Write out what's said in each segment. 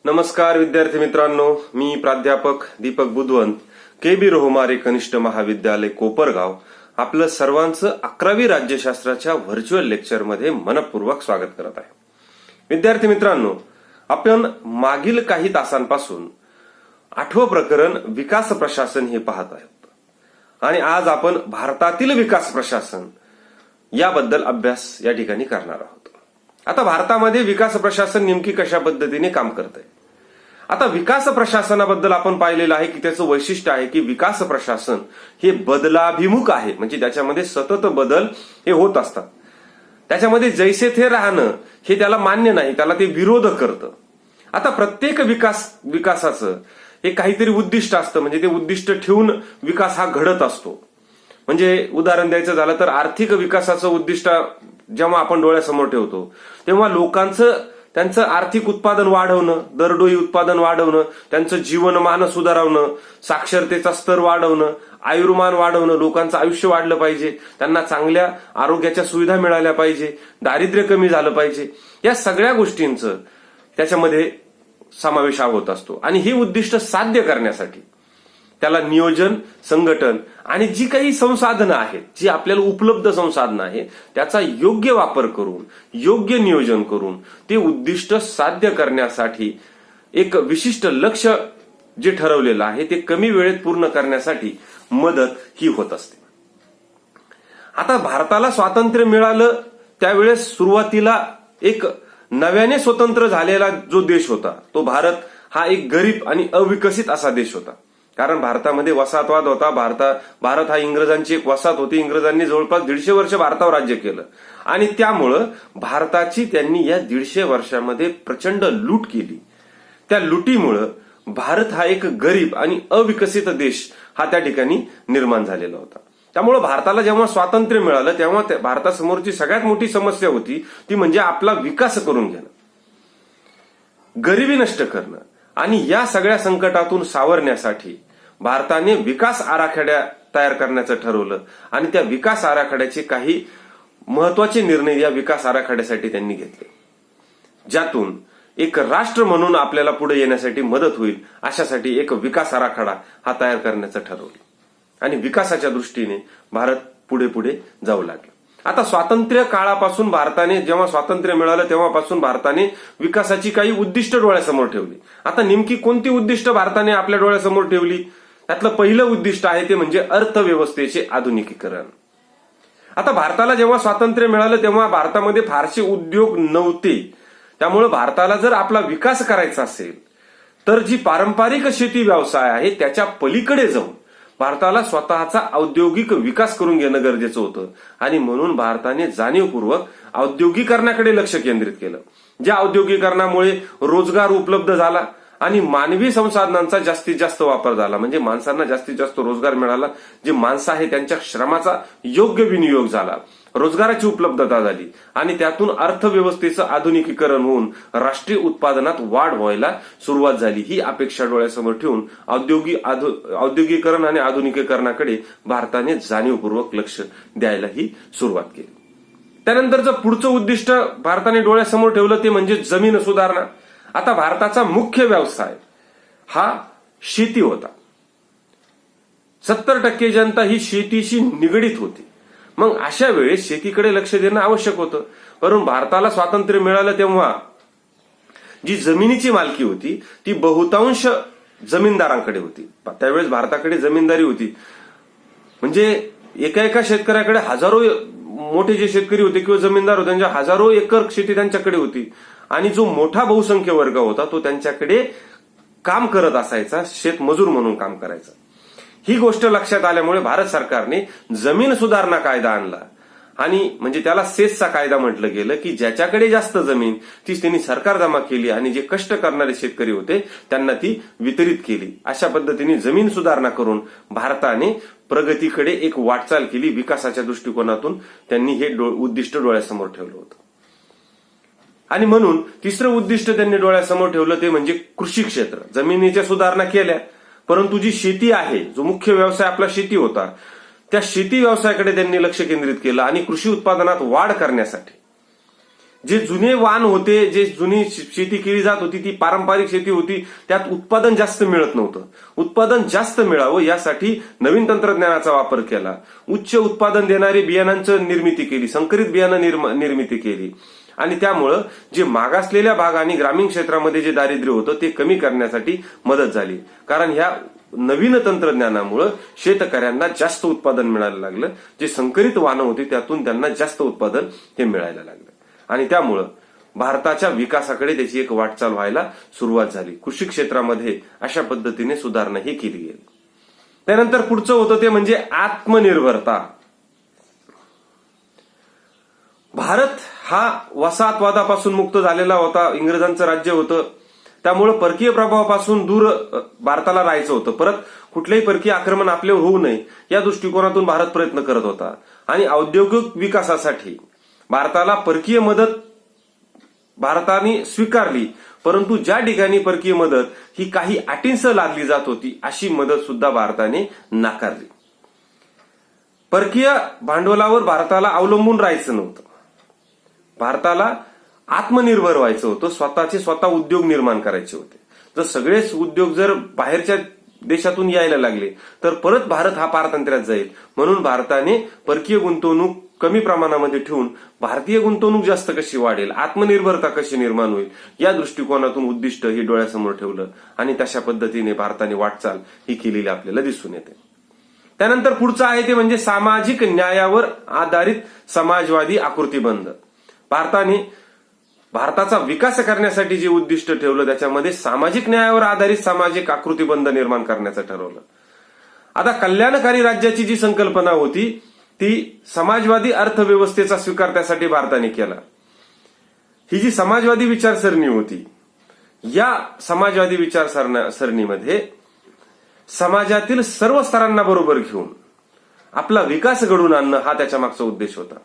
नमस्कार विद्यार्थी मित्रांनो, मी प्राध्यापक दीपक बुधवंत, के.बी. रोहमारे कनिष्ठ महाविद्यालय कोपरगाव आपलं सर्वांचं 11वी राज्यशास्त्राच्या व्हर्च्युअल लेक्चरमध्ये मनपूर्वक स्वागत करत आहे. विद्यार्थी मित्रांनो, आपण मागील काही तासांपासून 8वं प्रकरण विकास प्रशासन हे पाहत आहोत आणि आज आपण भारतातील विकास प्रशासन याबद्दल अभ्यास या ठिकाणी करणार आहोत. आता भारतामध्ये विकास प्रशासन नेमकी कशा पद्धतीने काम करते. आता विकास प्रशासनाबद्दल आपण पाहिलेलं आहे की त्याचं वैशिष्ट्य आहे की विकास प्रशासन हे बदलाभिमुख आहे, म्हणजे त्याच्यामध्ये सतत बदल हे होत असतात. त्याच्यामध्ये जैसे थे राहणं हे त्याला मान्य नाही, त्याला ते विरोध करतं. आता प्रत्येक विकासाचं हे काहीतरी उद्दिष्ट असतं, म्हणजे ते उद्दिष्ट ठेवून विकास हा घडत असतो. म्हणजे उदाहरण द्यायचं झालं तर आर्थिक विकासाचं उद्दिष्ट जेव्हा आपण डोळ्यासमोर ठेवतो तेव्हा लोकांचं त्यांचं आर्थिक उत्पादन वाढवणं, दरडोई उत्पादन वाढवणं, त्यांचं जीवनमान सुधारवणं, साक्षरतेचा स्तर वाढवणं, आयुर्मान वाढवणं, लोकांचं आयुष्य वाढलं पाहिजे, त्यांना चांगल्या आरोग्याच्या सुविधा मिळाल्या पाहिजे, दारिद्र्य कमी झालं पाहिजे, या सगळ्या गोष्टींचं त्याच्यामध्ये समावेश होत असतो. आणि ही उद्दिष्ट साध्य करण्यासाठी त्याला नियोजन, संघटन आणि जी काही संसाधनं आहेत, जी आपल्याला उपलब्ध संसाधनं आहेत, त्याचा योग्य वापर करून, योग्य नियोजन करून ते उद्दिष्ट साध्य करण्यासाठी एक विशिष्ट लक्ष जे ठरवलेलं आहे ते कमी वेळेत पूर्ण करण्यासाठी मदत ही होत असते. आता भारताला स्वातंत्र्य मिळालं त्यावेळेस सुरुवातीला एक नव्याने स्वतंत्र झालेला जो देश होता तो भारत हा एक गरीब आणि अविकसित असा देश होता. कारण भारतामध्ये वसाहतवाद होता. भारत हा इंग्रजांची एक वसाहत होती. इंग्रजांनी जवळपास 150 वर्ष भारतावर राज्य केलं आणि त्यामुळं भारताची त्यांनी या 150 वर्षामध्ये प्रचंड लूट केली. त्या लुटीमुळं भारत हा एक गरीब आणि अविकसित देश हा त्या ठिकाणी निर्माण झालेला होता. त्यामुळे भारताला जेव्हा स्वातंत्र्य मिळालं तेव्हा भारतासमोरची सगळ्यात मोठी समस्या होती ती म्हणजे आपला विकास करून घेणं, गरिबी नष्ट करणं. आणि या सगळ्या संकटातून सावरण्यासाठी भारताने विकास आराखड्या तयार करण्याचं ठरवलं आणि त्या विकास आराखड्याचे काही महत्वाचे निर्णय या विकास आराखड्यासाठी त्यांनी घेतले, ज्यातून एक राष्ट्र म्हणून आपल्याला पुढे येण्यासाठी मदत होईल अशासाठी एक विकास आराखडा हा तयार करण्याचं ठरवलं आणि विकासाच्या दृष्टीने भारत पुढे पुढे जाऊ लागला. आता स्वातंत्र्य काळापासून भारताने जेव्हा स्वातंत्र्य मिळालं तेव्हापासून भारताने विकासाची काही उद्दिष्ट डोळ्यासमोर ठेवली. आता नेमकी कोणती उद्दिष्ट भारताने आपल्या डोळ्यासमोर ठेवली? त्यातलं पहिलं उद्दिष्ट आहे ते म्हणजे अर्थव्यवस्थेचे आधुनिकीकरण. आता भारताला जेव्हा स्वातंत्र्य मिळालं तेव्हा भारतामध्ये फारसे उद्योग नव्हते. त्यामुळे भारताला जर आपला विकास करायचा असेल तर जी पारंपरिक शेती व्यवसाय आहे त्याच्या पलीकडे जाऊन भारताला स्वतःचा औद्योगिक विकास करून घेणं गरजेचं होतं. आणि म्हणून भारताने जाणीवपूर्वक औद्योगिकरणाकडे लक्ष केंद्रित केलं. ज्या औद्योगिकरणामुळे रोजगार उपलब्ध झाला आणि मानवी संसाधनांचा जास्तीत जास्त वापर झाला, म्हणजे माणसांना जास्तीत जास्त रोजगार मिळाला. जे माणसं आहे त्यांच्या श्रमाचा योग्य विनियोग झाला, रोजगाराची उपलब्धता झाली आणि त्यातून अर्थव्यवस्थेचं आधुनिकीकरण होऊन राष्ट्रीय उत्पादनात वाढ व्हायला सुरुवात झाली. ही अपेक्षा डोळ्यासमोर ठेवून औद्योगिकरण आणि आधुनिकीकरणाकडे भारताने जाणीवपूर्वक लक्ष द्यायला ही सुरुवात केली. त्यानंतरचं पुढचं उद्दिष्ट भारताने डोळ्यासमोर ठेवलं ते म्हणजे जमीन सुधारणा. आता भारताचा मुख्य व्यवसाय हा शेती होता. 70% जनता ही शेतीशी निगडीत होती. मग अशा वेळेस शेतीकडे लक्ष देणं आवश्यक होतं. परंतु भारताला स्वातंत्र्य मिळालं तेव्हा जी जमिनीची मालकी होती ती बहुतांश जमीनदारांकडे होती. त्यावेळेस भारताकडे जमीनदारी होती, म्हणजे एका शेतकऱ्याकडे हजारो मोठे जे शेतकरी होते किंवा जमीनदार होते त्यांच्या हजारो एकर शेती त्यांच्याकडे होती आणि जो मोठा बहुसंख्य वर्ग होता तो त्यांच्याकडे काम करत असायचा, शेतमजूर म्हणून काम करायचा. ही गोष्ट लक्षात आल्यामुळे भारत सरकारने जमीन सुधारणा कायदा आणला आणि म्हणजे त्याला सेसचा कायदा म्हटलं गेलं की ज्याच्याकडे जास्त जमीन तीच त्यांनी सरकार जमा केली आणि जे कष्ट करणारे शेतकरी होते त्यांना ती वितरित केली. अशा पद्धतीने जमीन सुधारणा करून भारताने प्रगतीकडे एक वाटचाल केली. विकासाच्या दृष्टिकोनातून त्यांनी हे उद्दिष्ट डोळ्यासमोर ठेवलं होतं. आणि म्हणून तिसरं उद्दिष्ट त्यांनी डोळ्यासमोर ठेवलं ते म्हणजे कृषी क्षेत्र. जमिनीच्या सुधारणा केल्या, परंतु जी शेती आहे, जो मुख्य व्यवसाय आपला शेती होता, त्या शेती व्यवसायाकडे त्यांनी लक्ष केंद्रित केलं आणि कृषी उत्पादनात वाढ करण्यासाठी जे जुने वाण होते, जे जुनी शेती केली जात होती ती पारंपरिक शेती होती, त्यात उत्पादन जास्त मिळत नव्हतं. उत्पादन जास्त मिळावं यासाठी नवीन तंत्रज्ञानाचा वापर केला. उच्च उत्पादन देणारी बियाणांची निर्मिती केली, संकरित बियाणं निर्मिती केली. आणि त्यामुळं जे मागासलेल्या भाग आणि ग्रामीण क्षेत्रामध्ये जे दारिद्र्य होतं ते कमी करण्यासाठी मदत झाली. कारण ह्या नवीन तंत्रज्ञानामुळं शेतकऱ्यांना जास्त उत्पादन मिळायला लागलं. जे संकरित वाहनं होती त्यातून त्यांना जास्त उत्पादन हे मिळायला लागलं. आणि त्यामुळं भारताच्या विकासाकडे त्याची एक वाटचाल व्हायला सुरुवात झाली. कृषी क्षेत्रामध्ये अशा पद्धतीने सुधारणा ही केली गेली. त्यानंतर पुढचं होतं ते म्हणजे आत्मनिर्भरता. भारत हा वसाहतवादापासून मुक्त झालेला होता. इंग्रजांचं राज्य होतं. त्यामुळं परकीय प्रभावापासून दूर भारताला राहायचं होतं. परत कुठलेही परकीय आक्रमण आपल्यावर होऊ नये या दृष्टिकोनातून भारत प्रयत्न करत होता. आणि औद्योगिक विकासासाठी भारताला परकीय मदत भारताने स्वीकारली. परंतु ज्या ठिकाणी परकीय मदत ही काही अटींसह लादली जात होती अशी मदत सुद्धा भारताने नाकारली. परकीय भांडवलावर भारताला अवलंबून राहायचं नव्हतं. भारताला आत्मनिर्भर व्हायचं होतं. स्वतःचे स्वतः उद्योग निर्माण करायचे होते. जर सगळेच उद्योग जर बाहेरच्या देशातून यायला लागले तर परत भारत हा पारतंत्र्यात जाईल. म्हणून भारताने परकीय गुंतवणूक कमी प्रमाणामध्ये ठेवून भारतीय गुंतवणूक जास्त कशी वाढेल, आत्मनिर्भरता कशी निर्माण होईल या दृष्टिकोनातून उद्दिष्ट ही डोळ्यासमोर ठेवलं. आणि तशा पद्धतीने भारताने वाटचाल ही केलेली आपल्याला दिसून येते. त्यानंतर पुढचं आहे ते म्हणजे सामाजिक न्यायावर आधारित समाजवादी आकृतीबंध. भारताचा विकास करण्यासाठी जे उद्दिष्ट ठेवलं त्याच्यामध्ये सामाजिक न्यायावर आधारित सामाजिक आकृतीबंध निर्माण करण्याचं ठरवलं. आता कल्याणकारी राज्याची जी संकल्पना होती ती समाजवादी अर्थव्यवस्थेचा स्वीकार त्यासाठी भारताने केला. ही जी समाजवादी विचारसरणी होती या समाजवादी विचारसरणीमध्ये समाजातील सर्व स्तरांना बरोबर घेऊन आपला विकास घडवून आणणं हा त्याच्या मागचा उद्देश होता.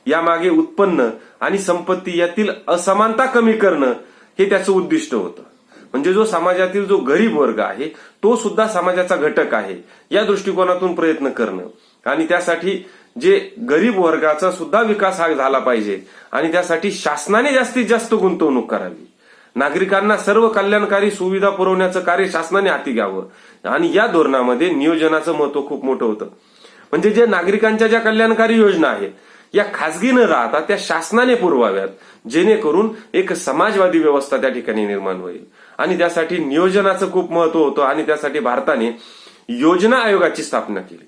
यामागे उत्पन्न आणि संपत्ती यातील असमानता कमी करणं हे त्याचं उद्दिष्ट होतं. म्हणजे जो समाजातील जो गरीब वर्ग आहे तो सुद्धा समाजाचा घटक आहे या दृष्टिकोनातून प्रयत्न करणं. आणि त्यासाठी जे गरीब वर्गाचा सुद्धा विकास हा झाला पाहिजे आणि त्यासाठी शासनाने जास्तीत जास्त गुंतवणूक करावी. नागरिकांना सर्व कल्याणकारी सुविधा पुरवण्याचं कार्य शासनाने हाती घ्यावं. आणि या धोरणामध्ये नियोजनाचं महत्व खूप मोठं होतं. म्हणजे जे नागरिकांच्या ज्या कल्याणकारी योजना आहेत या खासगी न राहता त्या शासनाने पुरवाव्यात, जेणेकरून एक समाजवादी व्यवस्था त्या ठिकाणी निर्माण होईल. आणि त्यासाठी नियोजनाचं खूप महत्व होतं. आणि त्यासाठी भारताने योजना आयोगाची स्थापना केली.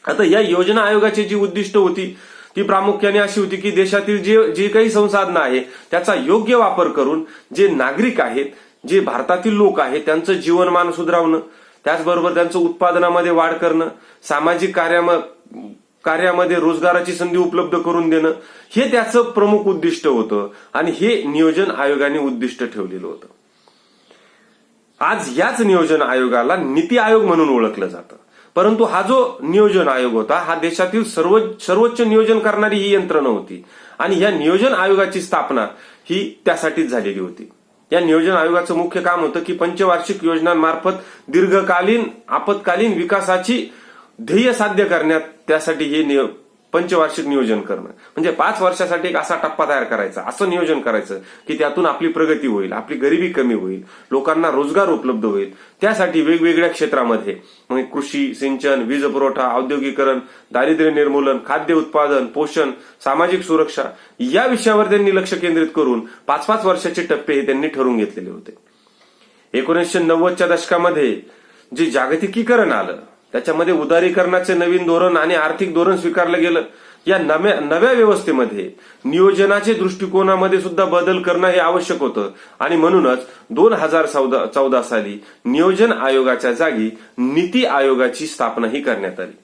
आता या योजना आयोगाची जी उद्दिष्ट होती ती प्रामुख्याने अशी होती की देशातील जे काही संसाधनं आहे त्याचा योग्य वापर करून जे नागरिक आहेत, जे भारतातील लोक आहेत त्यांचं जीवनमान सुधारवणं, त्याचबरोबर त्यांचं उत्पादनामध्ये वाढ करणं, सामाजिक कार्यामध्ये रोजगाराची संधी उपलब्ध करून देणं हे त्याचं प्रमुख उद्दिष्ट होतं. आणि हे नियोजन आयोगाने उद्दिष्ट ठेवलेलं होतं. आज याच नियोजन आयोगाला नीती आयोग म्हणून ओळखलं जातं. परंतु हा जो नियोजन आयोग होता हा देशातील सर्वोच्च नियोजन करणारी ही यंत्रणा होती. आणि या नियोजन आयोगाची स्थापना ही त्यासाठीच झालेली होती. या नियोजन आयोगाचं मुख्य काम होतं की पंचवार्षिक योजनांमार्फत दीर्घकालीन आपत्कालीन विकासाची ध्येय साध्य करण्यात त्यासाठी हे पंचवार्षिक नियोजन करणं. म्हणजे 5 वर्षासाठी एक असा टप्पा तयार करायचा, असं नियोजन करायचं की त्यातून आपली प्रगती होईल, आपली गरिबी कमी होईल, लोकांना रोजगार उपलब्ध होईल. त्यासाठी वेगवेगळ्या क्षेत्रामध्ये म्हणजे कृषी, सिंचन, वीज पुरवठा, औद्योगिकरण, दारिद्र्य निर्मूलन, खाद्य उत्पादन, पोषण, सामाजिक सुरक्षा या विषयावर त्यांनी लक्ष केंद्रित करून 5-5 वर्षाचे टप्पे हे त्यांनी ठरवून घेतलेले होते. 1990च्या दशकामध्ये जे जागतिकीकरण आलं त्याच्यामध्ये उदारीकरणाचे नवीन धोरण आणि आर्थिक धोरण स्वीकारलं गेलं. या नव्या व्यवस्थेमध्ये नियोजनाचे दृष्टिकोनामध्ये सुद्धा बदल करणं हे आवश्यक होतं. आणि म्हणूनच 2014 साली नियोजन आयोगाच्या जागी नीती आयोगाची स्थापना ही करण्यात आली.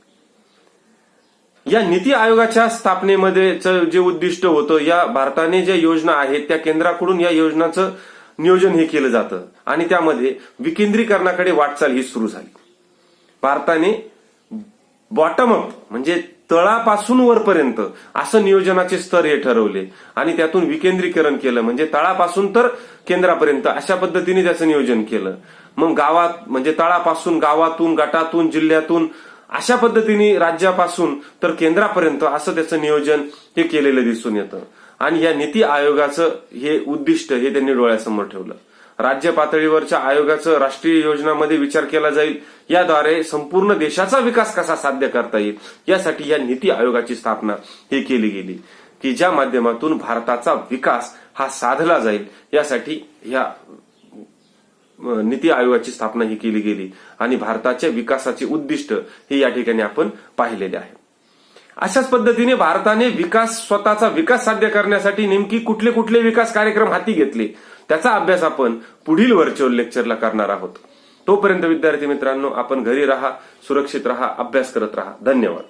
या नीती आयोगाच्या स्थापनेमध्ये जे उद्दिष्ट होतं, या भारताने ज्या योजना आहेत त्या केंद्राकडून या योजनांचं नियोजन हे केलं जातं आणि त्यामध्ये विकेंद्रीकरणाकडे वाटचाल ही सुरू झाली. भारताने बॉटम अप म्हणजे तळापासून वरपर्यंत असं नियोजनाचे स्तर हे ठरवले आणि त्यातून विकेंद्रीकरण केलं. म्हणजे तळापासून तर केंद्रापर्यंत अशा पद्धतीने त्याचं नियोजन केलं. मग गावात म्हणजे तळापासून गावातून, गटातून, जिल्ह्यातून अशा पद्धतीने राज्यापासून तर केंद्रापर्यंत असं त्याचं नियोजन हे केलेलं दिसून येतं. आणि या नीती आयोगाचं हे उद्दिष्ट हे त्यांनी डोळ्यासमोर ठेवलं. राज्य पातळीवरच्या आयोगाचं राष्ट्रीय योजनांमध्ये विचार केला जाईल, याद्वारे संपूर्ण देशाचा विकास कसा साध्य करता येईल यासाठी या नीती आयोगाची स्थापना ही केली गेली, की ज्या माध्यमातून भारताचा विकास हा साधला जाईल यासाठी या नीती आयोगाची स्थापना ही केली गेली आणि भारताच्या विकासाचे उद्दिष्ट हे या ठिकाणी आपण पाहिलेले आहे. अशाच पद्धतीने भारताने स्वतःचा विकास साध्य करण्यासाठी नेमकी कुठले कुठले विकास कार्यक्रम हाती घेतले त्याचा अभ्यास आपण पुढील व्हर्च्युअल लेक्चरला करणार आहोत. तोपर्यंत विद्यार्थी मित्रांनो, आपण घरी राहा, सुरक्षित राहा, अभ्यास करत राहा. धन्यवाद.